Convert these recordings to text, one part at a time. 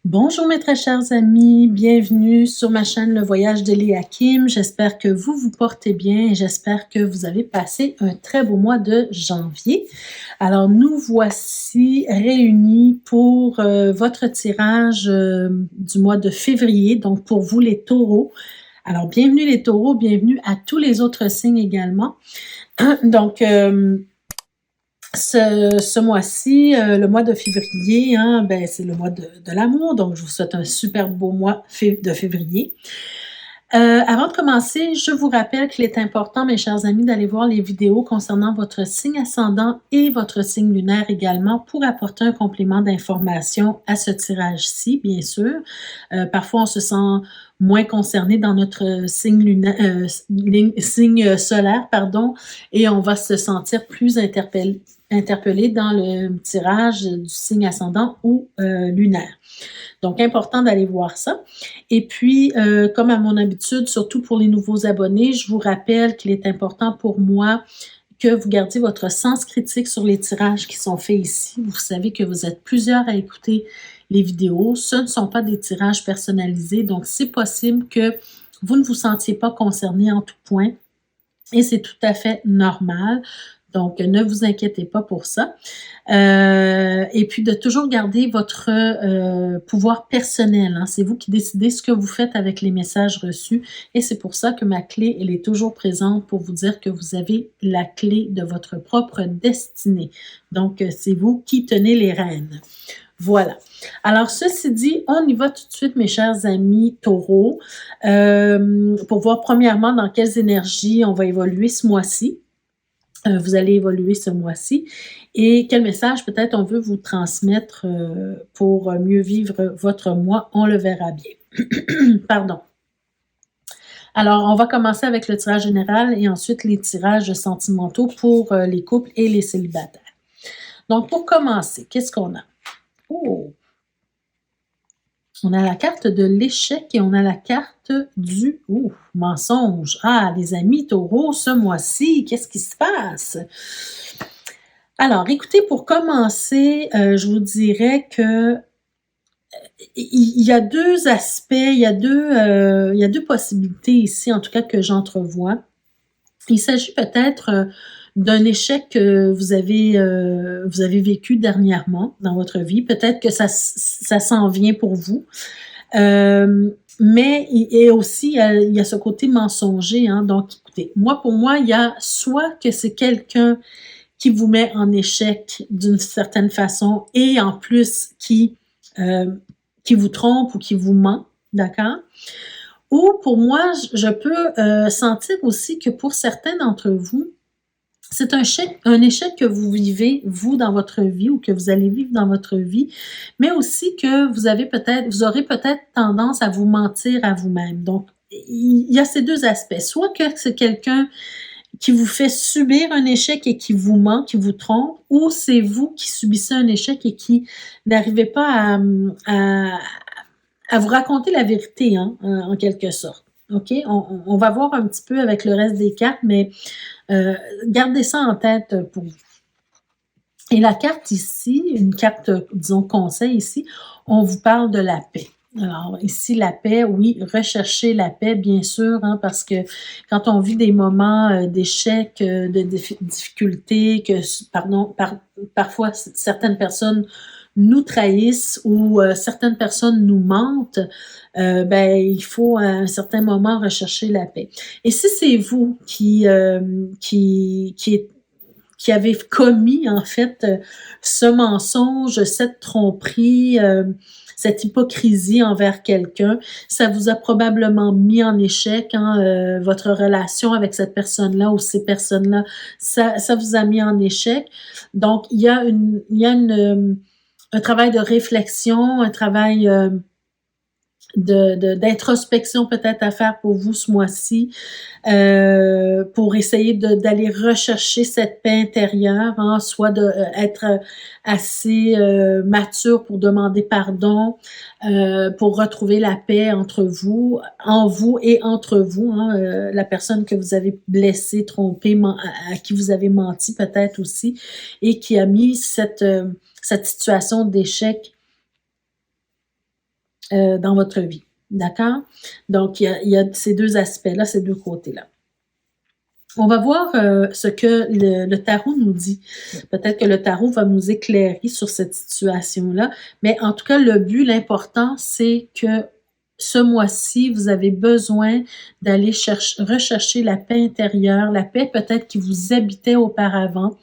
Bonjour mes très chers amis, bienvenue sur ma chaîne Le Voyage de Léa Kim. J'espère que vous vous portez bien et j'espère que vous avez passé un très beau mois de janvier. Alors nous voici réunis pour votre tirage du mois de février, donc pour vous les taureaux. Alors bienvenue les taureaux, bienvenue à tous les autres signes également. Donc ce mois-ci, le mois de février, c'est le mois de l'amour, donc je vous souhaite un super beau mois de février. Avant de commencer, je vous rappelle qu'il est important, mes chers amis, d'aller voir les vidéos concernant votre signe ascendant et votre signe lunaire également pour apporter un complément d'information à ce tirage-ci, bien sûr. Parfois, on se sent moins concerné dans notre signe lunaire, signe solaire, et on va se sentir plus interpellé dans le tirage du signe ascendant ou lunaire. Donc, important d'aller voir ça. Et puis, comme à mon habitude, surtout pour les nouveaux abonnés, je vous rappelle qu'il est important pour moi que vous gardiez votre sens critique sur les tirages qui sont faits ici. Vous savez que vous êtes plusieurs à écouter les vidéos. Ce ne sont pas des tirages personnalisés, donc c'est possible que vous ne vous sentiez pas concerné en tout point. Et c'est tout à fait normal. Donc, ne vous inquiétez pas pour ça. Et puis, de toujours garder votre pouvoir personnel. C'est vous qui décidez ce que vous faites avec les messages reçus. Et c'est pour ça que ma clé, elle est toujours présente pour vous dire que vous avez la clé de votre propre destinée. Donc, c'est vous qui tenez les rênes. Voilà. Alors, ceci dit, on y va tout de suite, mes chers amis taureaux, pour voir premièrement dans quelles énergies on va évoluer ce mois-ci. Vous allez évoluer ce mois-ci et quel message peut-être on veut vous transmettre pour mieux vivre votre mois, on le verra bien. Pardon. Alors, on va commencer avec le tirage général et ensuite les tirages sentimentaux pour les couples et les célibataires. Donc, pour commencer, qu'est-ce qu'on a? Oh! On a la carte de l'échec et on a la carte du mensonge. Ah, les amis taureaux, ce mois-ci, qu'est-ce qui se passe? Alors, écoutez, pour commencer, je vous dirais que il y a deux aspects, il y a deux possibilités ici, en tout cas que j'entrevois. Il s'agit peut-être d'un échec que vous avez vécu dernièrement dans votre vie. Peut-être que ça s'en vient pour vous. Mais et aussi, il y a ce côté mensonger. Donc, écoutez, pour moi, il y a soit que c'est quelqu'un qui vous met en échec d'une certaine façon et en plus qui vous trompe ou qui vous ment, d'accord? Ou pour moi, je peux sentir aussi que pour certains d'entre vous, c'est un échec que vous vivez, vous, dans votre vie ou que vous allez vivre dans votre vie, mais aussi que vous aurez peut-être tendance à vous mentir à vous-même. Donc, il y a ces deux aspects. Soit que c'est quelqu'un qui vous fait subir un échec et qui vous ment, qui vous trompe, ou c'est vous qui subissez un échec et qui n'arrivez pas à vous raconter la vérité, en quelque sorte. OK? On va voir un petit peu avec le reste des cartes, mais gardez ça en tête pour vous. Et la carte ici, une carte, disons, conseil ici, on vous parle de la paix. Alors ici, la paix, oui, recherchez la paix, bien sûr, parce que quand on vit des moments d'échec, de difficultés, parfois certaines personnes nous trahissent ou certaines personnes nous mentent, il faut à un certain moment rechercher la paix. Et si c'est vous qui avez commis en fait ce mensonge, cette tromperie, cette hypocrisie envers quelqu'un, ça vous a probablement mis en échec, votre relation avec cette personne-là ou ces personnes-là, ça vous a mis en échec. Donc, il y a un travail de réflexion, un travail d'introspection peut-être à faire pour vous ce mois-ci, pour essayer d'aller rechercher cette paix intérieure, soit d'être assez mature pour demander pardon, pour retrouver la paix en vous et entre vous, la personne que vous avez blessée, trompée, à qui vous avez menti peut-être aussi, et qui a mis cette situation d'échec dans votre vie. D'accord? Donc, il y a ces deux aspects-là, ces deux côtés-là. On va voir ce que le tarot nous dit. Peut-être que le tarot va nous éclairer sur cette situation-là, mais en tout cas, le but, l'important, c'est que ce mois-ci, vous avez besoin d'aller rechercher la paix intérieure, la paix peut-être qui vous habitait auparavant,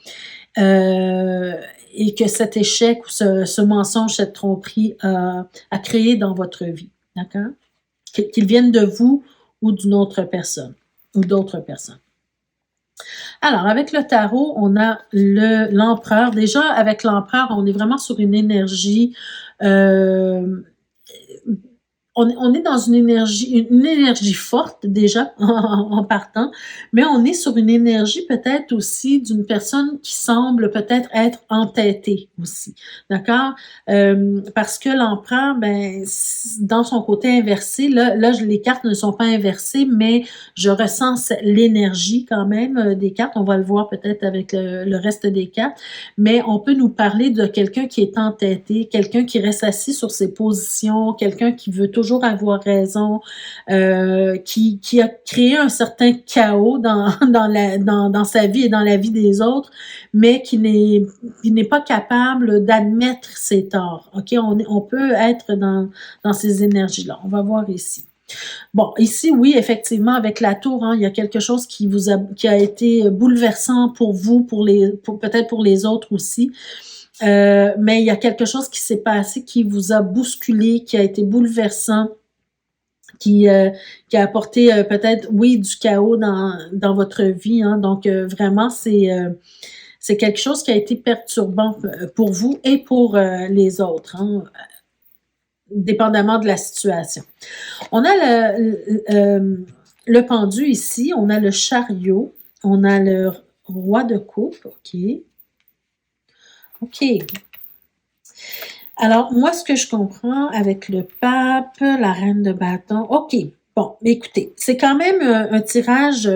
et que cet échec ou ce mensonge, cette tromperie a créé dans votre vie. D'accord? Qu'ils viennent de vous ou d'une autre personne ou d'autres personnes. Alors, avec le tarot, on a l'empereur. Déjà, avec l'empereur, on est vraiment sur une énergie on est dans une énergie forte déjà en partant, mais on est sur une énergie peut-être aussi d'une personne qui semble peut-être être entêtée aussi, d'accord? Parce que l'empereur, ben, dans son côté inversé, là, les cartes ne sont pas inversées, mais je ressens l'énergie quand même des cartes. On va le voir peut-être avec le reste des cartes, mais on peut nous parler de quelqu'un qui est entêté, quelqu'un qui reste assis sur ses positions, quelqu'un qui veut toujours avoir raison, qui a créé un certain chaos dans sa vie et dans la vie des autres, mais qui n'est pas capable d'admettre ses torts. OK? On peut être dans ces énergies-là. On va voir ici. Bon, ici, oui, effectivement, avec la tour, hein, il y a quelque chose qui a été bouleversant pour vous, peut-être pour les autres aussi. Mais il y a quelque chose qui s'est passé qui vous a bousculé, qui a été bouleversant, qui a apporté peut-être, oui, du chaos dans votre vie. Hein. Donc, vraiment, c'est quelque chose qui a été perturbant pour vous et pour les autres, hein, dépendamment de la situation. On a le pendu ici, on a le chariot, on a le roi de coupe, OK. OK. Alors, moi, ce que je comprends avec le pape, la reine de bâton, OK. Bon, écoutez, c'est quand même un tirage,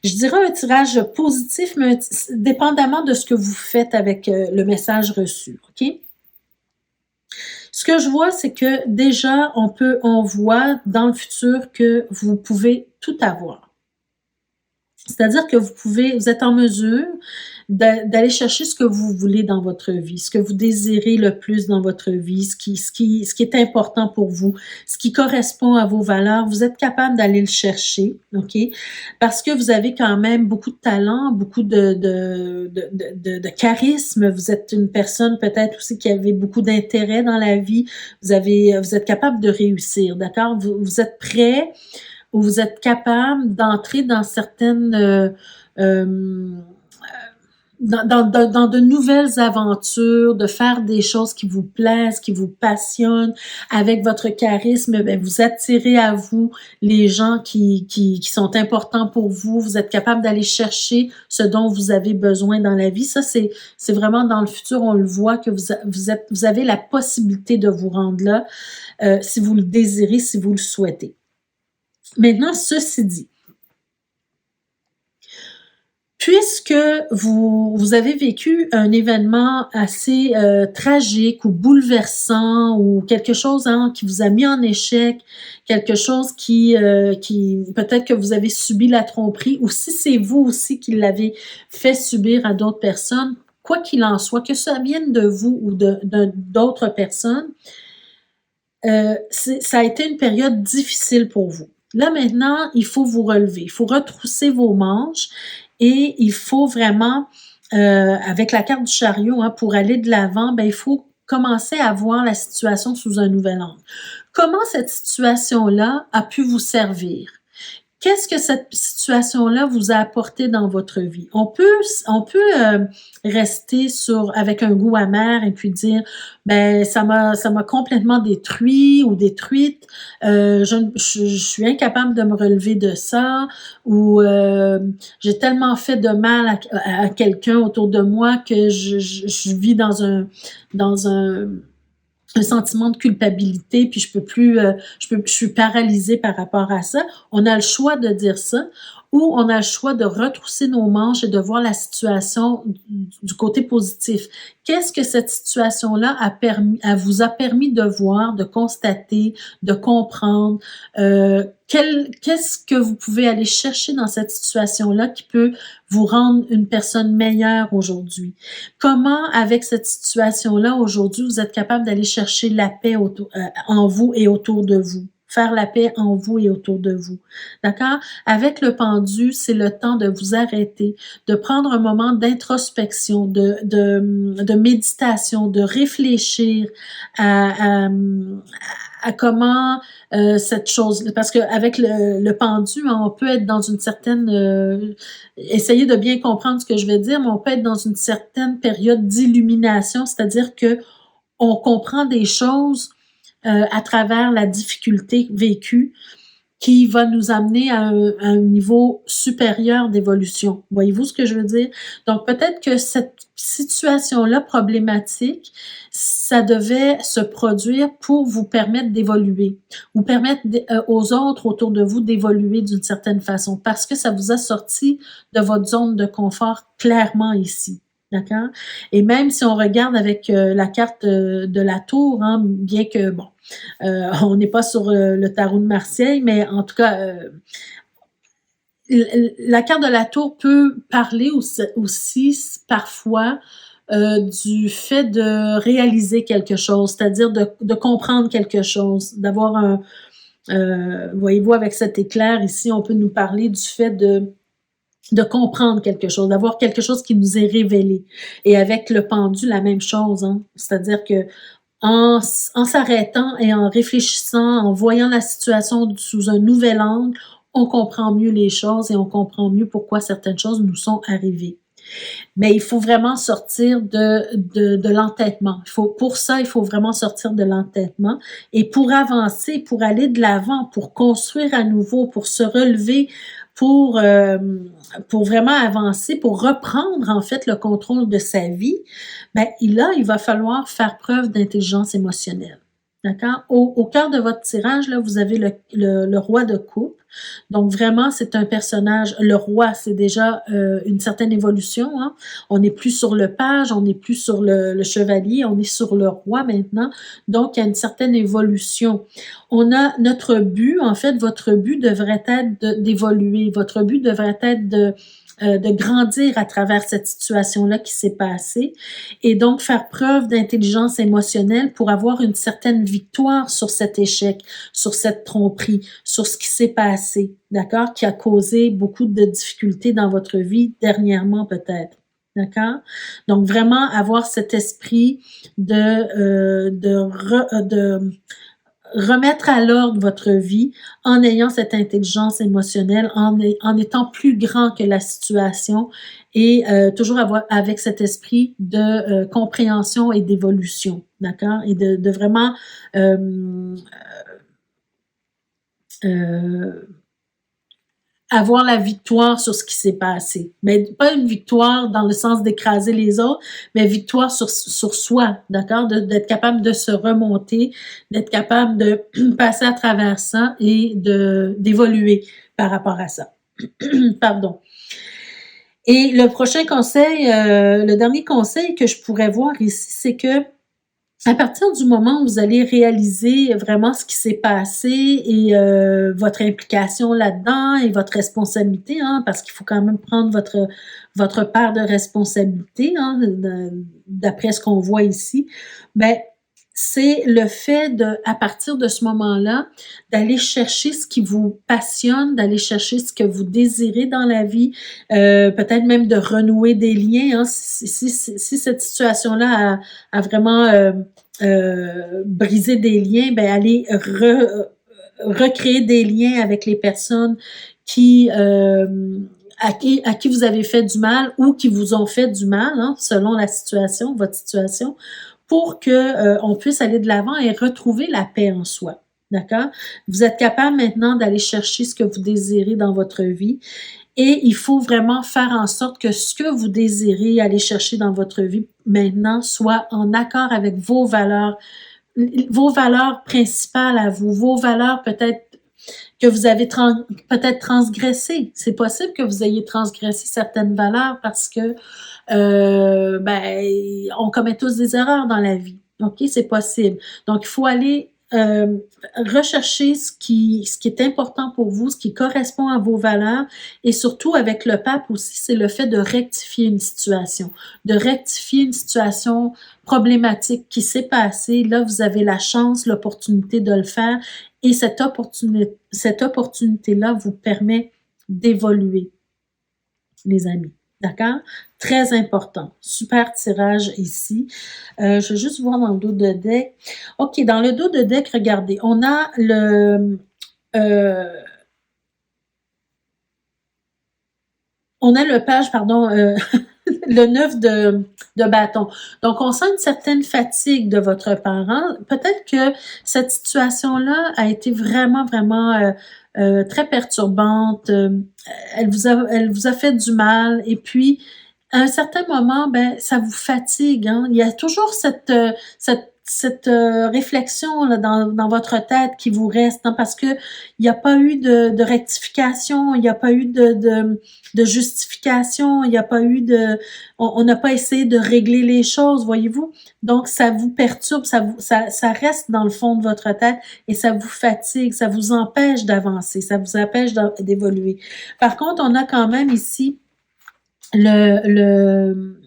je dirais un tirage positif, mais dépendamment de ce que vous faites avec le message reçu, OK? Ce que je vois, c'est que déjà, on voit dans le futur que vous pouvez tout avoir. C'est-à-dire que vous êtes en mesure d'aller chercher ce que vous voulez dans votre vie, ce que vous désirez le plus dans votre vie, ce qui est important pour vous, ce qui correspond à vos valeurs. Vous êtes capable d'aller le chercher, OK? Parce que vous avez quand même beaucoup de talent, beaucoup de charisme. Vous êtes une personne peut-être aussi qui avait beaucoup d'intérêt dans la vie. Vous êtes capable de réussir, d'accord? Vous êtes prêt ou vous êtes capable d'entrer dans certaines dans de nouvelles aventures, de faire des choses qui vous plaisent, qui vous passionnent. Avec votre charisme, bien, vous attirez à vous les gens qui sont importants pour vous. Vous êtes capable d'aller chercher ce dont vous avez besoin dans la vie. Ça, c'est vraiment dans le futur, on le voit que vous avez la possibilité de vous rendre là, si vous le désirez, si vous le souhaitez. Maintenant, ceci dit, puisque vous avez vécu un événement assez tragique ou bouleversant ou quelque chose qui vous a mis en échec, quelque chose qui peut-être que vous avez subi la tromperie, ou si c'est vous aussi qui l'avez fait subir à d'autres personnes, quoi qu'il en soit, que ça vienne de vous ou d'autres personnes, ça a été une période difficile pour vous. Là, maintenant, il faut vous relever, il faut retrousser vos manches et il faut vraiment, avec la carte du chariot, hein, pour aller de l'avant, ben, il faut commencer à voir la situation sous un nouvel angle. Comment cette situation-là a pu vous servir? Qu'est-ce que cette situation-là vous a apporté dans votre vie? On peut rester avec un goût amer et puis dire, ben ça m'a complètement détruit ou détruite. Je suis incapable de me relever de ça, ou j'ai tellement fait de mal à quelqu'un autour de moi que je vis dans un sentiment de culpabilité, puis je suis paralysée par rapport à ça. On a le choix de dire ça, ou on a le choix de retrousser nos manches et de voir la situation du côté positif. Qu'est-ce que cette situation-là vous a permis de voir, de constater, de comprendre? Qu'est-ce que vous pouvez aller chercher dans cette situation-là qui peut vous rendre une personne meilleure aujourd'hui? Comment, avec cette situation-là, aujourd'hui, vous êtes capable d'aller chercher la paix en vous et autour de vous? Faire la paix en vous et autour de vous. D'accord? Avec le pendu, c'est le temps de vous arrêter, de prendre un moment d'introspection, de méditation, de réfléchir à comment cette chose, parce qu'avec le pendu, hein, on peut être dans une certaine, essayez de bien comprendre ce que je vais dire, mais on peut être dans une certaine période d'illumination, c'est-à-dire que on comprend des choses à travers la difficulté vécue qui va nous amener à un niveau supérieur d'évolution. Voyez-vous ce que je veux dire? Donc, peut-être que cette situation-là problématique, ça devait se produire pour vous permettre d'évoluer ou permettre aux autres autour de vous d'évoluer d'une certaine façon parce que ça vous a sorti de votre zone de confort clairement ici. D'accord? Et même si on regarde avec la carte de la tour, hein, bien que, bon, on n'est pas sur le tarot de Marseille, mais en tout cas, la carte de la tour peut parler aussi parfois du fait de réaliser quelque chose, c'est-à-dire de comprendre quelque chose, d'avoir un... voyez-vous, avec cet éclair ici, on peut nous parler du fait de comprendre quelque chose, d'avoir quelque chose qui nous est révélé. Et avec le pendu, la même chose, hein? C'est-à-dire que en s'arrêtant et en réfléchissant, en voyant la situation sous un nouvel angle, on comprend mieux les choses et on comprend mieux pourquoi certaines choses nous sont arrivées. Mais il faut vraiment sortir de l'entêtement. Pour ça, il faut vraiment sortir de l'entêtement. Et pour avancer, pour aller de l'avant, pour construire à nouveau, pour se relever, pour vraiment avancer, pour reprendre en fait le contrôle de sa vie, ben là, il va falloir faire preuve d'intelligence émotionnelle. D'accord? Au cœur de votre tirage, là, vous avez le roi de coupe. Donc vraiment, c'est un personnage, le roi, c'est déjà une certaine évolution. Hein? On n'est plus sur le page, on n'est plus sur le chevalier, on est sur le roi maintenant. Donc, il y a une certaine évolution. On a notre but, en fait, votre but devrait être d'évoluer. Votre but devrait être de grandir à travers cette situation-là qui s'est passée et donc faire preuve d'intelligence émotionnelle pour avoir une certaine victoire sur cet échec, sur cette tromperie, sur ce qui s'est passé, d'accord, qui a causé beaucoup de difficultés dans votre vie dernièrement peut-être. D'accord? Donc, vraiment avoir cet esprit de remettre à l'ordre votre vie en ayant cette intelligence émotionnelle, en étant plus grand que la situation et toujours avec cet esprit de compréhension et d'évolution, d'accord? Et de vraiment avoir la victoire sur ce qui s'est passé. Mais pas une victoire dans le sens d'écraser les autres, mais victoire sur soi, d'accord? D'être capable de se remonter, d'être capable de passer à travers ça et d'évoluer par rapport à ça. Pardon. Et le prochain conseil, le dernier conseil que je pourrais voir ici, c'est que à partir du moment où vous allez réaliser vraiment ce qui s'est passé et votre implication là-dedans et votre responsabilité, hein, parce qu'il faut quand même prendre votre part de responsabilité, hein, d'après ce qu'on voit ici, ben c'est le fait à partir de ce moment-là, d'aller chercher ce qui vous passionne, d'aller chercher ce que vous désirez dans la vie, peut-être même de renouer des liens. Hein, si cette situation-là a vraiment brisé des liens, ben aller recréer des liens avec les personnes qui à qui vous avez fait du mal ou qui vous ont fait du mal, hein, selon la situation, votre situation, pour que on puisse aller de l'avant et retrouver la paix en soi. D'accord? Vous êtes capable maintenant d'aller chercher ce que vous désirez dans votre vie et il faut vraiment faire en sorte que ce que vous désirez aller chercher dans votre vie maintenant soit en accord avec vos valeurs principales à vous, vos valeurs peut-être que vous avez peut-être transgressé. C'est possible que vous ayez transgressé certaines valeurs parce que on commet tous des erreurs dans la vie. OK, c'est possible. Donc, il faut aller rechercher ce qui est important pour vous, ce qui correspond à vos valeurs et surtout avec le pape aussi, c'est le fait de rectifier une situation problématique qui s'est passée. Là, vous avez la chance, l'opportunité de le faire et cette opportunité-là vous permet d'évoluer, les amis. D'accord? Très important. Super tirage ici. Je vais juste voir dans le dos de deck. OK, dans le dos de deck, regardez, on a le page, pardon, le 9 de bâton. Donc, on sent une certaine fatigue de votre parent. Peut-être que cette situation-là a été vraiment, vraiment très perturbante. Elle vous a fait du mal. Et puis, à un certain moment, ben, ça vous fatigue. Hein? Il y a toujours cette réflexion là, dans votre tête qui vous reste, hein, parce que il n'y a pas eu de rectification, il n'y a pas eu de justification, il n'y a pas eu on n'a pas essayé de régler les choses, voyez-vous. Donc, ça vous perturbe, ça reste dans le fond de votre tête et ça vous fatigue, ça vous empêche d'avancer, ça vous empêche d'évoluer. Par contre, on a quand même ici le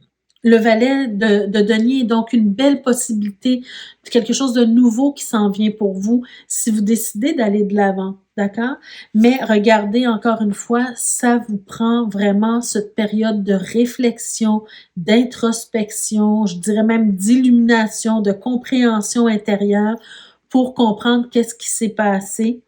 valet de denier, donc une belle possibilité, quelque chose de nouveau qui s'en vient pour vous si vous décidez d'aller de l'avant, d'accord? Mais regardez encore une fois, ça vous prend vraiment cette période de réflexion, d'introspection, je dirais même d'illumination, de compréhension intérieure pour comprendre qu'est-ce qui s'est passé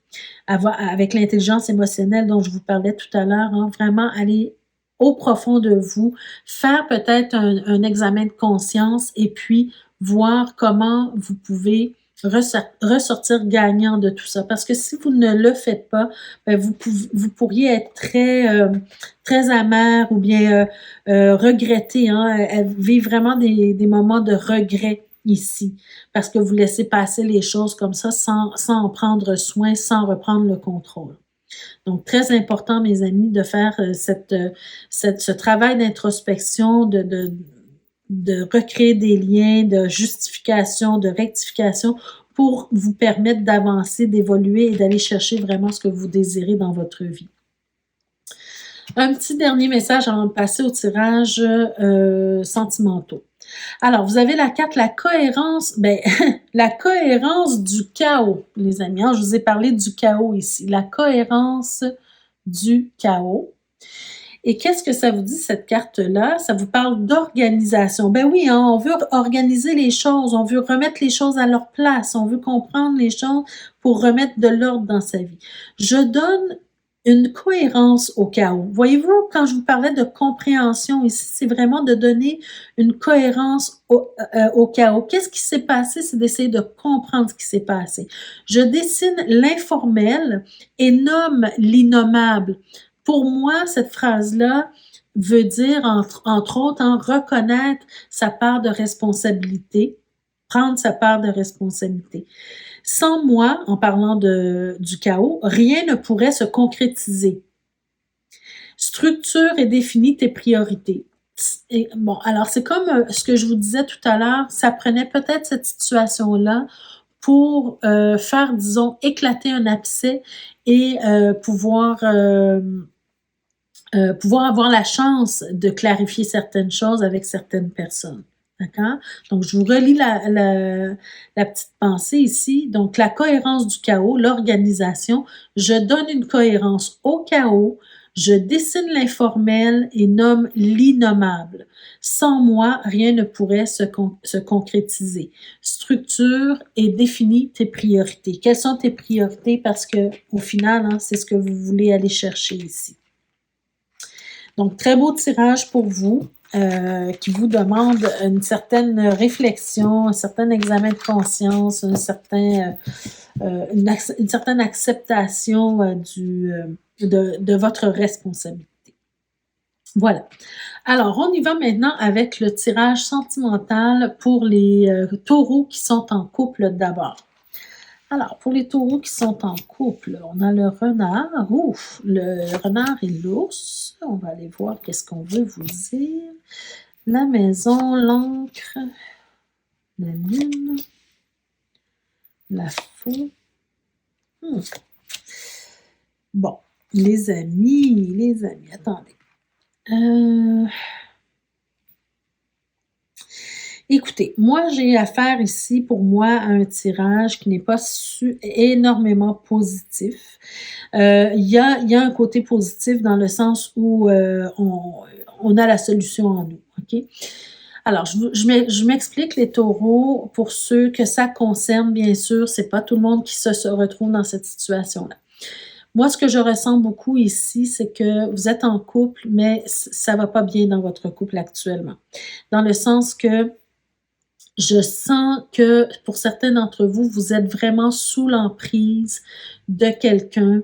avec l'intelligence émotionnelle dont je vous parlais tout à l'heure, hein, vraiment aller au profond de vous, faire peut-être un examen de conscience et puis voir comment vous pouvez ressortir gagnant de tout ça. Parce que si vous ne le faites pas, ben vous pourriez être très amer ou bien regretter, hein, vivre vraiment des moments de regret ici, parce que vous laissez passer les choses comme ça sans en prendre soin, sans reprendre le contrôle. Donc, très important, mes amis, de faire ce travail d'introspection, de recréer des liens, de justification, de rectification pour vous permettre d'avancer, d'évoluer et d'aller chercher vraiment ce que vous désirez dans votre vie. Un petit dernier message avant de passer au tirage sentimentaux. Alors, vous avez la carte, la cohérence, la cohérence du chaos, les amis. Hein, je vous ai parlé du chaos ici. La cohérence du chaos. Et qu'est-ce que ça vous dit, cette carte-là? Ça vous parle d'organisation. Ben oui, hein, on veut organiser les choses, on veut remettre les choses à leur place, on veut comprendre les choses pour remettre de l'ordre dans sa vie. Je donne une cohérence au chaos. Voyez-vous, quand je vous parlais de compréhension ici, c'est vraiment de donner une cohérence au chaos. Qu'est-ce qui s'est passé? C'est d'essayer de comprendre ce qui s'est passé. Je dessine l'informel et nomme l'innommable. Pour moi, cette phrase-là veut dire, entre autres, reconnaître sa part de responsabilité, prendre sa part de responsabilité. Sans moi, en parlant du chaos, rien ne pourrait se concrétiser. Structure et définis tes priorités. Et bon, alors c'est comme ce que je vous disais tout à l'heure, ça prenait peut-être cette situation-là pour faire, disons, éclater un abcès et pouvoir avoir la chance de clarifier certaines choses avec certaines personnes. D'accord? Donc, je vous relis la petite pensée ici. Donc, la cohérence du chaos, l'organisation. Je donne une cohérence au chaos. Je dessine l'informel et nomme l'innommable. Sans moi, rien ne pourrait se concrétiser. Structure et définis tes priorités. Quelles sont tes priorités? Parce que, au final, hein, c'est ce que vous voulez aller chercher ici. Donc, très beau tirage pour vous, qui vous demande une certaine réflexion, un certain examen de conscience, une certaine acceptation de votre responsabilité. Voilà. Alors, on y va maintenant avec le tirage sentimental pour les taureaux qui sont en couple d'abord. Alors, pour les taureaux qui sont en couple, on a le renard. Ouf, le renard et l'ours. On va aller voir qu'est-ce qu'on veut vous dire. La maison, l'encre, la lune, la faux. Bon, les amis, attendez. Écoutez, moi, j'ai affaire ici, pour moi, à un tirage qui n'est pas énormément positif. Il y a un côté positif dans le sens où on a la solution en nous, OK? Alors, je m'explique les taureaux, pour ceux que ça concerne, bien sûr, c'est pas tout le monde qui se retrouve dans cette situation-là. Moi, ce que je ressens beaucoup ici, c'est que vous êtes en couple, mais ça va pas bien dans votre couple actuellement. Dans le sens que je sens que pour certains d'entre vous, vous êtes vraiment sous l'emprise de quelqu'un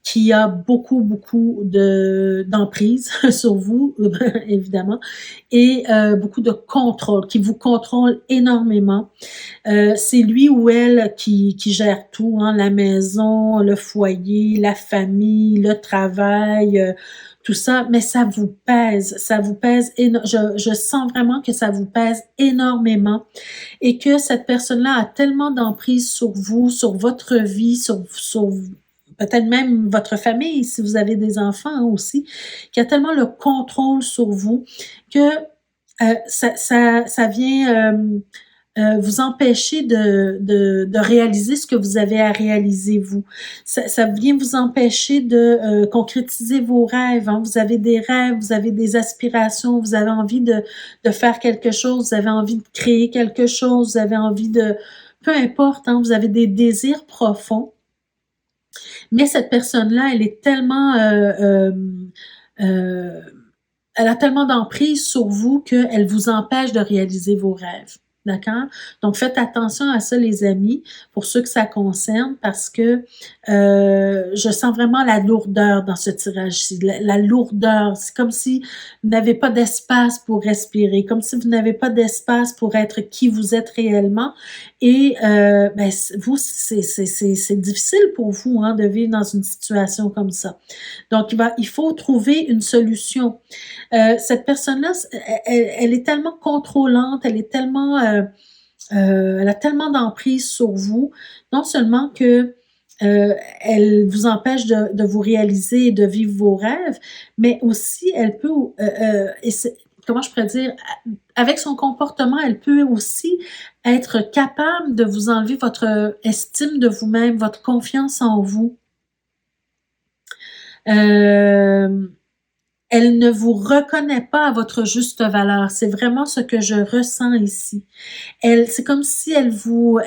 qui a beaucoup, beaucoup d'emprise sur vous, évidemment, et beaucoup de contrôle, qui vous contrôle énormément. C'est lui ou elle qui gère tout, hein, la maison, le foyer, la famille, le travail, tout ça, mais ça vous pèse, je sens vraiment que ça vous pèse énormément et que cette personne-là a tellement d'emprise sur vous, sur votre vie, sur peut-être même votre famille, si vous avez des enfants, hein, aussi, qui a tellement le contrôle sur vous que ça vient vous empêcher de réaliser ce que vous avez à réaliser, vous. Ça vient vous empêcher de concrétiser vos rêves, hein. Vous avez des rêves, vous avez des aspirations, vous avez envie de faire quelque chose, vous avez envie de créer quelque chose, vous avez envie de... Peu importe, hein, vous avez des désirs profonds. Mais cette personne-là, elle est tellement... elle a tellement d'emprise sur vous qu'elle vous empêche de réaliser vos rêves. D'accord? Donc, faites attention à ça, les amis, pour ceux que ça concerne, parce que je sens vraiment la lourdeur dans ce tirage-ci. La lourdeur, c'est comme si vous n'avez pas d'espace pour respirer, comme si vous n'avez pas d'espace pour être qui vous êtes réellement. Et ben, vous, c'est difficile pour vous, hein, de vivre dans une situation comme ça. Donc, il faut trouver une solution. Cette personne-là, elle est tellement contrôlante, elle est tellement, elle a tellement d'emprise sur vous, non seulement que elle vous empêche de vous réaliser et de vivre vos rêves, mais aussi elle peut, comment je pourrais dire, avec son comportement, elle peut aussi être capable de vous enlever votre estime de vous-même, votre confiance en vous. Elle ne vous reconnaît pas à votre juste valeur. C'est vraiment ce que je ressens ici. C'est comme si elle vous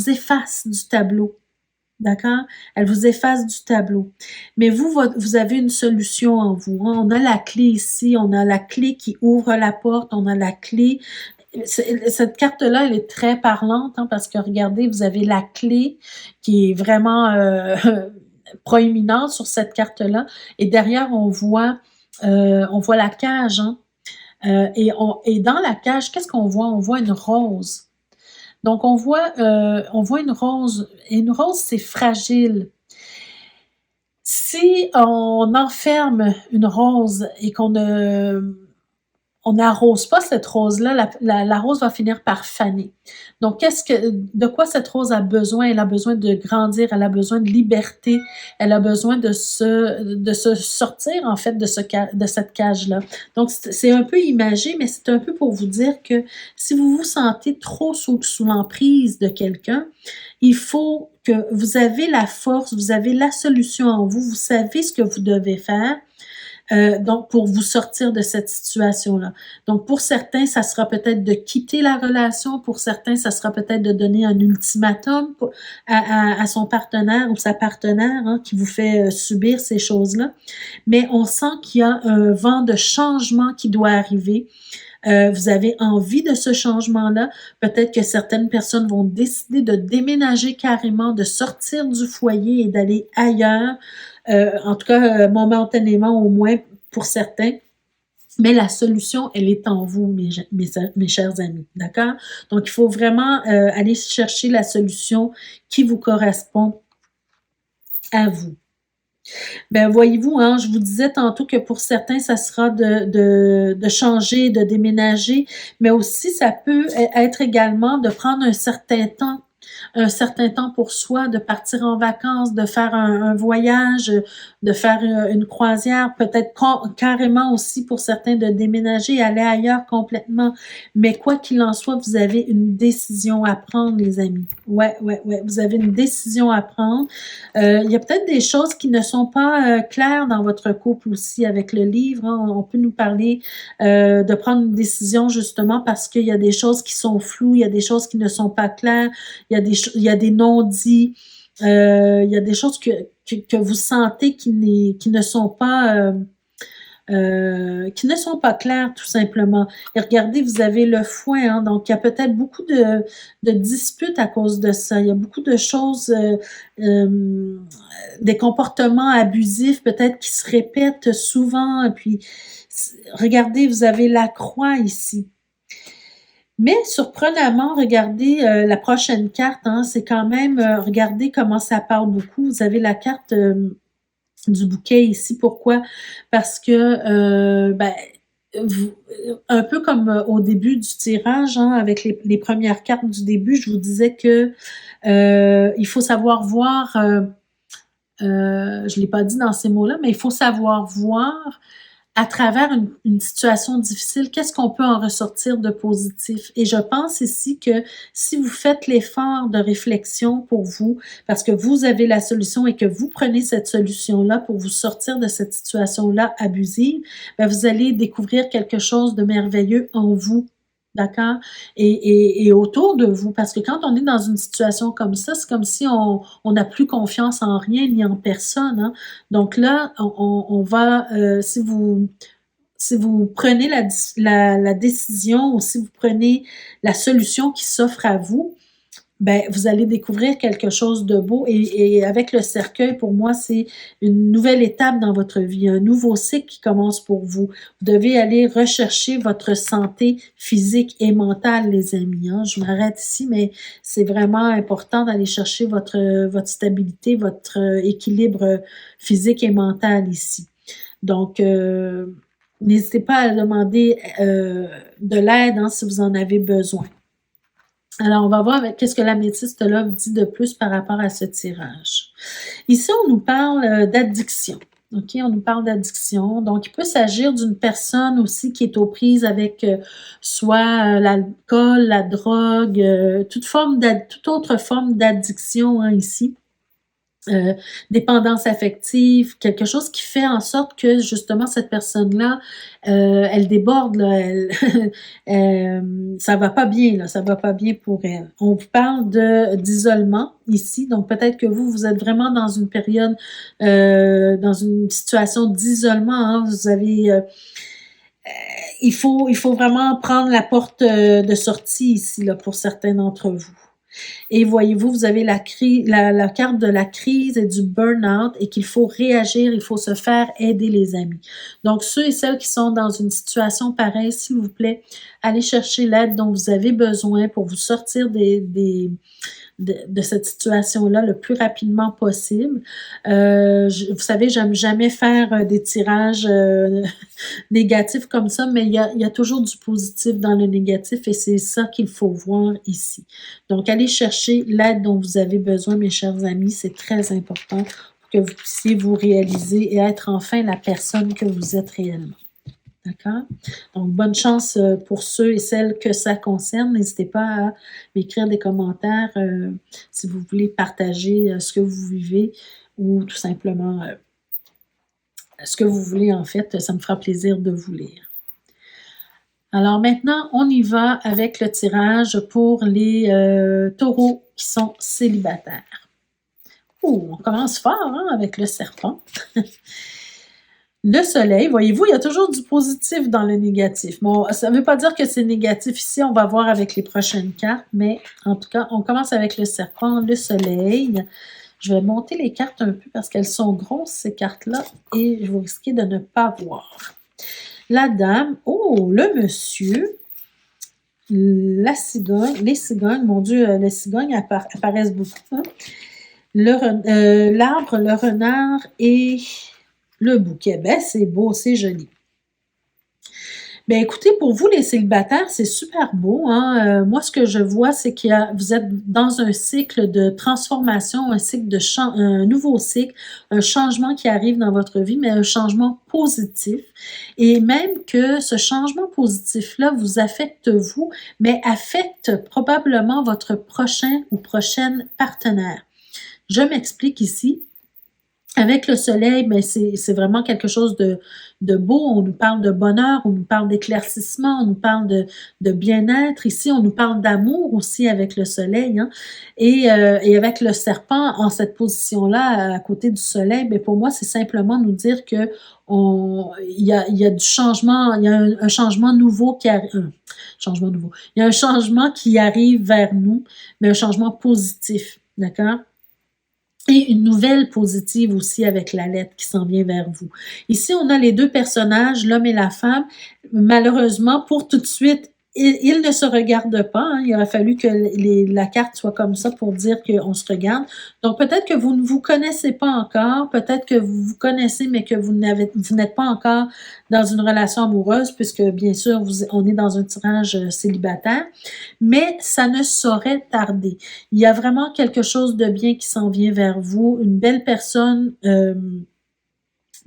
efface du tableau. D'accord? Elle vous efface du tableau. Mais vous avez une solution en vous, hein. On a la clé ici, on a la clé qui ouvre la porte, on a la clé. Cette carte-là, elle est très parlante, hein, parce que regardez, vous avez la clé qui est vraiment proéminente sur cette carte-là. Et derrière, on voit la cage, hein. Et dans la cage, qu'est-ce qu'on voit? On voit une rose. Donc, on voit une rose. Et une rose, c'est fragile. Si on enferme une rose et qu'on on n'arrose pas cette rose-là, la rose va finir par faner. Donc, de quoi cette rose a besoin? Elle a besoin de grandir, elle a besoin de liberté, elle a besoin de se sortir, en fait, de cette cage-là. Donc, c'est un peu imagé, mais c'est un peu pour vous dire que si vous vous sentez trop sous l'emprise de quelqu'un, il faut que vous avez la force, vous avez la solution en vous, vous savez ce que vous devez faire. Donc, pour vous sortir de cette situation-là. Donc, pour certains, ça sera peut-être de quitter la relation. Pour certains, ça sera peut-être de donner un ultimatum à son partenaire ou sa partenaire, hein, qui vous fait subir ces choses-là. Mais on sent qu'il y a un vent de changement qui doit arriver. Vous avez envie de ce changement-là. Peut-être que certaines personnes vont décider de déménager carrément, de sortir du foyer et d'aller ailleurs. En tout cas, momentanément au moins pour certains. Mais la solution, elle est en vous, mes chers amis, d'accord? Donc, il faut vraiment aller chercher la solution qui vous correspond à vous. Ben voyez-vous, hein, je vous disais tantôt que pour certains, ça sera de changer, de déménager, mais aussi ça peut être également de prendre un certain temps pour soi, de partir en vacances, de faire un voyage, de faire une croisière, peut-être carrément aussi pour certains de déménager, aller ailleurs complètement. Mais quoi qu'il en soit, vous avez une décision à prendre, les amis. Ouais, ouais, ouais, vous avez une décision à prendre. Il y a peut-être des choses qui ne sont pas claires dans votre couple aussi avec le livre, hein. On peut nous parler de prendre une décision justement parce qu'il y a des choses qui sont floues, il y a des choses qui ne sont pas claires, il y a des non-dits, il y a des choses que vous sentez qui ne sont pas qui ne sont pas claires tout simplement. Et regardez, vous avez le foin, hein, donc il y a peut-être beaucoup de disputes à cause de ça. Il y a beaucoup de choses, des comportements abusifs peut-être qui se répètent souvent. Et puis, regardez, vous avez la croix ici. Mais surprenamment, regardez la prochaine carte, hein, c'est quand même, regardez comment ça parle beaucoup. Vous avez la carte du bouquet ici. Pourquoi? Parce que, ben, un peu comme au début du tirage, hein, avec les premières cartes du début, je vous disais que il faut savoir voir, je ne l'ai pas dit dans ces mots-là, mais il faut savoir voir à travers une situation difficile, qu'est-ce qu'on peut en ressortir de positif? Et je pense ici que si vous faites l'effort de réflexion pour vous, parce que vous avez la solution et que vous prenez cette solution-là pour vous sortir de cette situation-là abusive, ben vous allez découvrir quelque chose de merveilleux en vous. D'accord? Et autour de vous, parce que quand on est dans une situation comme ça, c'est comme si on n'a plus confiance en rien ni en personne, hein. Donc là, on va, si vous prenez la décision ou si vous prenez la solution qui s'offre à vous, ben vous allez découvrir quelque chose de beau et avec le cercueil, pour moi, c'est une nouvelle étape dans votre vie, un nouveau cycle qui commence pour vous. Vous devez aller rechercher votre santé physique et mentale, les amis, hein. Je m'arrête ici, mais c'est vraiment important d'aller chercher votre stabilité, votre équilibre physique et mental ici. Donc, n'hésitez pas à demander de l'aide, hein, si vous en avez besoin. Alors, on va voir qu'est-ce que l'améthystologue dit de plus par rapport à ce tirage. Ici, on nous parle d'addiction. OK, on nous parle d'addiction. Donc, il peut s'agir d'une personne aussi qui est aux prises avec soit l'alcool, la drogue, toute autre forme d'addiction, hein, ici. Dépendance affective, quelque chose qui fait en sorte que justement cette personne-là, elle déborde, là, ça va pas bien, là, ça va pas bien pour elle. On vous parle d'isolement ici, donc peut-être que vous êtes vraiment dans une période, dans une situation d'isolement, hein, vous avez, il faut vraiment prendre la porte de sortie ici, là, pour certains d'entre vous. Et voyez-vous, vous avez la carte de la crise et du burn-out et qu'il faut réagir, il faut se faire aider, les amis. Donc, ceux et celles qui sont dans une situation pareille, s'il vous plaît, allez chercher l'aide dont vous avez besoin pour vous sortir de cette situation-là le plus rapidement possible. Vous savez, j'aime jamais faire des tirages négatifs comme ça, mais il y a toujours du positif dans le négatif et c'est ça qu'il faut voir ici. Donc, allez chercher l'aide dont vous avez besoin, mes chers amis, c'est très important pour que vous puissiez vous réaliser et être enfin la personne que vous êtes réellement. D'accord? Donc, bonne chance pour ceux et celles que ça concerne. N'hésitez pas à m'écrire des commentaires si vous voulez partager ce que vous vivez ou tout simplement ce que vous voulez, en fait. Ça me fera plaisir de vous lire. Alors maintenant, on y va avec le tirage pour les taureaux qui sont célibataires. Oh, on commence fort, hein, avec le serpent. Le soleil, voyez-vous, il y a toujours du positif dans le négatif. Bon, ça ne veut pas dire que c'est négatif ici, on va voir avec les prochaines cartes, mais en tout cas, on commence avec le serpent, le soleil. Je vais monter les cartes un peu parce qu'elles sont grosses, ces cartes-là, et je vais risquer de ne pas voir. la dame, oh, le monsieur, la cigogne, les cigognes, mon Dieu, les cigognes apparaissent beaucoup, hein. L'arbre, le renard et le bouquet. Ben, c'est beau, c'est joli. Ben écoutez, pour vous, les célibataires, c'est super beau, hein. Moi, ce que je vois, c'est vous êtes dans un cycle de transformation, un cycle un nouveau cycle, un changement qui arrive dans votre vie, mais un changement positif. Et même que ce changement positif-là vous affecte vous, mais affecte probablement votre prochain ou prochaine partenaire. Je m'explique ici. Avec le soleil, ben c'est vraiment quelque chose de beau. On nous parle de bonheur, on nous parle d'éclaircissement, on nous parle de bien-être. Ici, on nous parle d'amour aussi avec le soleil, hein. Et avec le serpent en cette position-là, à côté du soleil, ben pour moi, c'est simplement nous dire que il y a du changement, il y a un changement nouveau qui arrive. Changement nouveau. Il y a un changement qui arrive vers nous, mais un changement positif, d'accord? Et une nouvelle positive aussi avec la lettre qui s'en vient vers vous. Ici, on a les deux personnages, l'homme et la femme. Malheureusement, pour tout de suite, ils ne se regardent pas, hein. Il aurait fallu que la carte soit comme ça pour dire qu'on se regarde. Donc, peut-être que vous ne vous connaissez pas encore, peut-être que vous vous connaissez, mais que vous n'êtes pas encore dans une relation amoureuse, puisque bien sûr, on est dans un tirage célibataire, mais ça ne saurait tarder. Il y a vraiment quelque chose de bien qui s'en vient vers vous, une belle personne,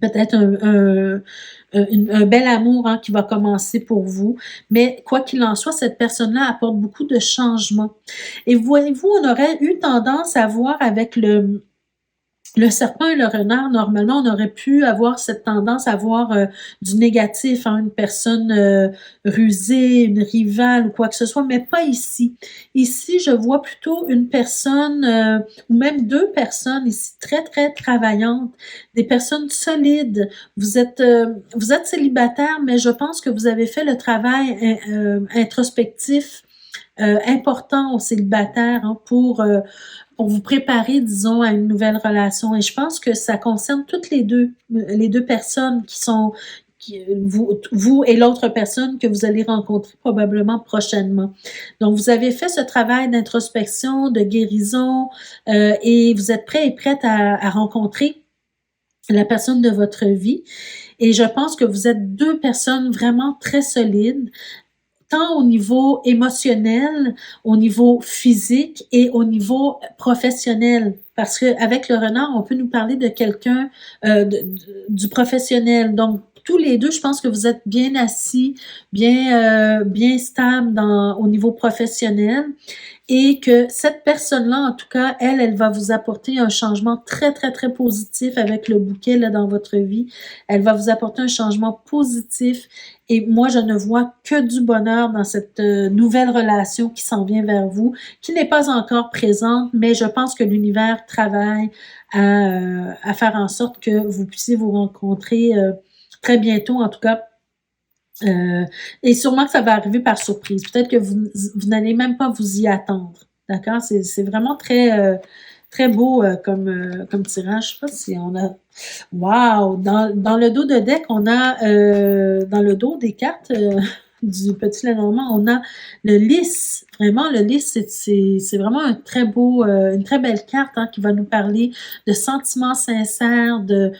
peut-être un bel amour, hein, qui va commencer pour vous. Mais quoi qu'il en soit, cette personne-là apporte beaucoup de changements. Et voyez-vous, on aurait eu tendance à voir avec le serpent et le renard, normalement, on aurait pu avoir cette tendance à voir du négatif, hein, une personne rusée, une rivale ou quoi que ce soit, mais pas ici. Ici, je vois plutôt une personne, ou même deux personnes ici, très, très travaillantes, des personnes solides. Vous êtes célibataire, mais je pense que vous avez fait le travail introspectif important aux célibataires, hein, pour vous préparer, disons, à une nouvelle relation. Et je pense que ça concerne toutes les deux personnes qui sont vous et l'autre personne que vous allez rencontrer probablement prochainement. Donc, vous avez fait ce travail d'introspection, de guérison, et vous êtes prêt et prête à rencontrer la personne de votre vie. Et je pense que vous êtes deux personnes vraiment très solides, tant au niveau émotionnel, au niveau physique et au niveau professionnel. Parce qu'avec le renard, on peut nous parler de quelqu'un, du professionnel. Donc, tous les deux, je pense que vous êtes bien assis, bien stable au niveau professionnel, et que cette personne-là, en tout cas, elle va vous apporter un changement très, très, très positif avec le bouquet là, dans votre vie. Elle va vous apporter un changement positif, et moi, je ne vois que du bonheur dans cette nouvelle relation qui s'en vient vers vous, qui n'est pas encore présente, mais je pense que l'univers travaille à faire en sorte que vous puissiez vous rencontrer très bientôt, en tout cas. Et sûrement que ça va arriver par surprise. Peut-être que vous n'allez même pas vous y attendre. D'accord? C'est vraiment très, très beau comme tirage. Je sais pas si on a. Wow! Dans le dos de deck, on a dans le dos des cartes du Petit Lenormand, on a le lys. Vraiment, le lys, c'est vraiment un très beau, une très belle carte, hein, qui va nous parler de sentiments sincères, de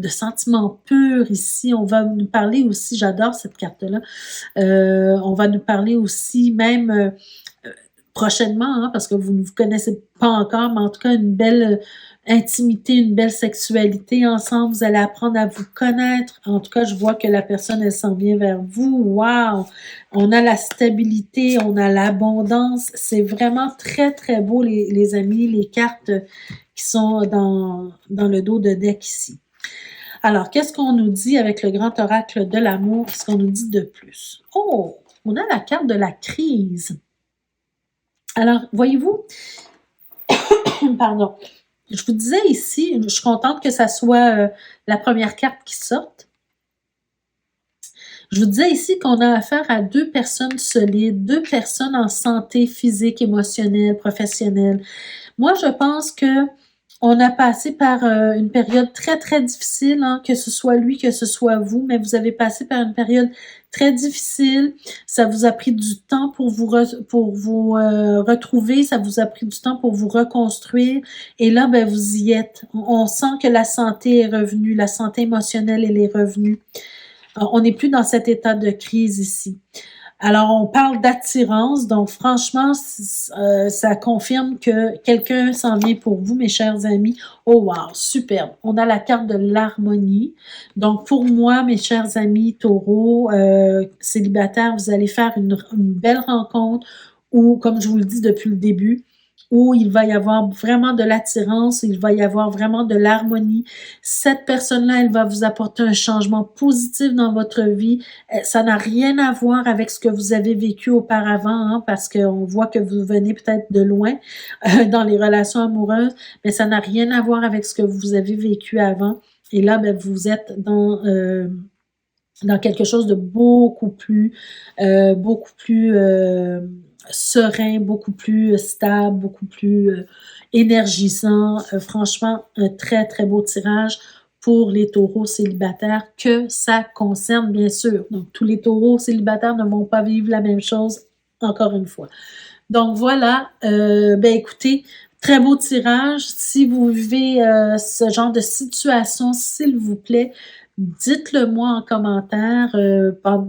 sentiments purs ici. On va nous parler aussi, j'adore cette carte-là, on va nous parler aussi même prochainement, hein, parce que vous ne vous connaissez pas encore, mais en tout cas une belle intimité, une belle sexualité ensemble. Vous allez apprendre à vous connaître. En tout cas, je vois que la personne, elle s'en vient vers vous. Wow! On a la stabilité, on a l'abondance. C'est vraiment très, très beau, les amis, les cartes qui sont dans le dos de deck ici. Alors, qu'est-ce qu'on nous dit avec le grand oracle de l'amour? Qu'est-ce qu'on nous dit de plus? Oh! On a la carte de la crise. Alors, voyez-vous, pardon, je vous disais ici, je suis contente que ça soit la première carte qui sorte. Je vous disais ici qu'on a affaire à deux personnes solides, deux personnes en santé physique, émotionnelle, professionnelle. Moi, je pense que On a passé par, une période très, très difficile, hein, que ce soit lui, que ce soit vous, mais vous avez passé par une période très difficile. Ça vous a pris du temps pour vous, retrouver, ça vous a pris du temps pour vous reconstruire et là, ben, vous y êtes. On sent que la santé est revenue, la santé émotionnelle, elle est revenue. On n'est plus dans cet état de crise ici. Alors, on parle d'attirance, donc franchement, ça confirme que quelqu'un s'en vient pour vous, mes chers amis. Oh wow, superbe! On a la carte de l'harmonie. Donc, pour moi, mes chers amis taureaux, célibataires, vous allez faire une belle rencontre où, comme je vous le dis depuis le début, où il va y avoir vraiment de l'attirance, il va y avoir vraiment de l'harmonie. Cette personne-là, elle va vous apporter un changement positif dans votre vie. Ça n'a rien à voir avec ce que vous avez vécu auparavant, hein, parce qu'on voit que vous venez peut-être de loin dans les relations amoureuses, mais ça n'a rien à voir avec ce que vous avez vécu avant. Et là, ben, vous êtes dans quelque chose de beaucoup plus serein, beaucoup plus stable, beaucoup plus énergisant. Franchement, un très, très beau tirage pour les taureaux célibataires que ça concerne, bien sûr. Donc, tous les taureaux célibataires ne vont pas vivre la même chose, encore une fois. Donc, voilà. Ben, écoutez, très beau tirage. Si vous vivez ce genre de situation, s'il vous plaît, dites-le moi en commentaire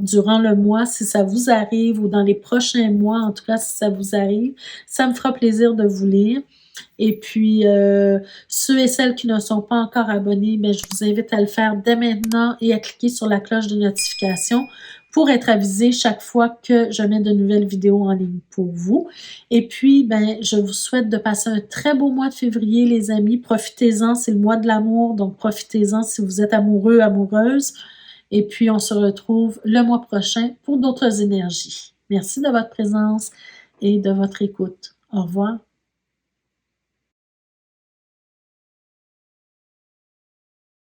durant le mois si ça vous arrive ou dans les prochains mois, en tout cas si ça vous arrive. Ça me fera plaisir de vous lire. Et puis, ceux et celles qui ne sont pas encore abonnés, ben, je vous invite à le faire dès maintenant et à cliquer sur la cloche de notification pour être avisé chaque fois que je mets de nouvelles vidéos en ligne pour vous. Et puis, ben, je vous souhaite de passer un très beau mois de février, les amis. Profitez-en, c'est le mois de l'amour, donc profitez-en si vous êtes amoureux, amoureuse. Et puis, on se retrouve le mois prochain pour d'autres énergies. Merci de votre présence et de votre écoute. Au revoir.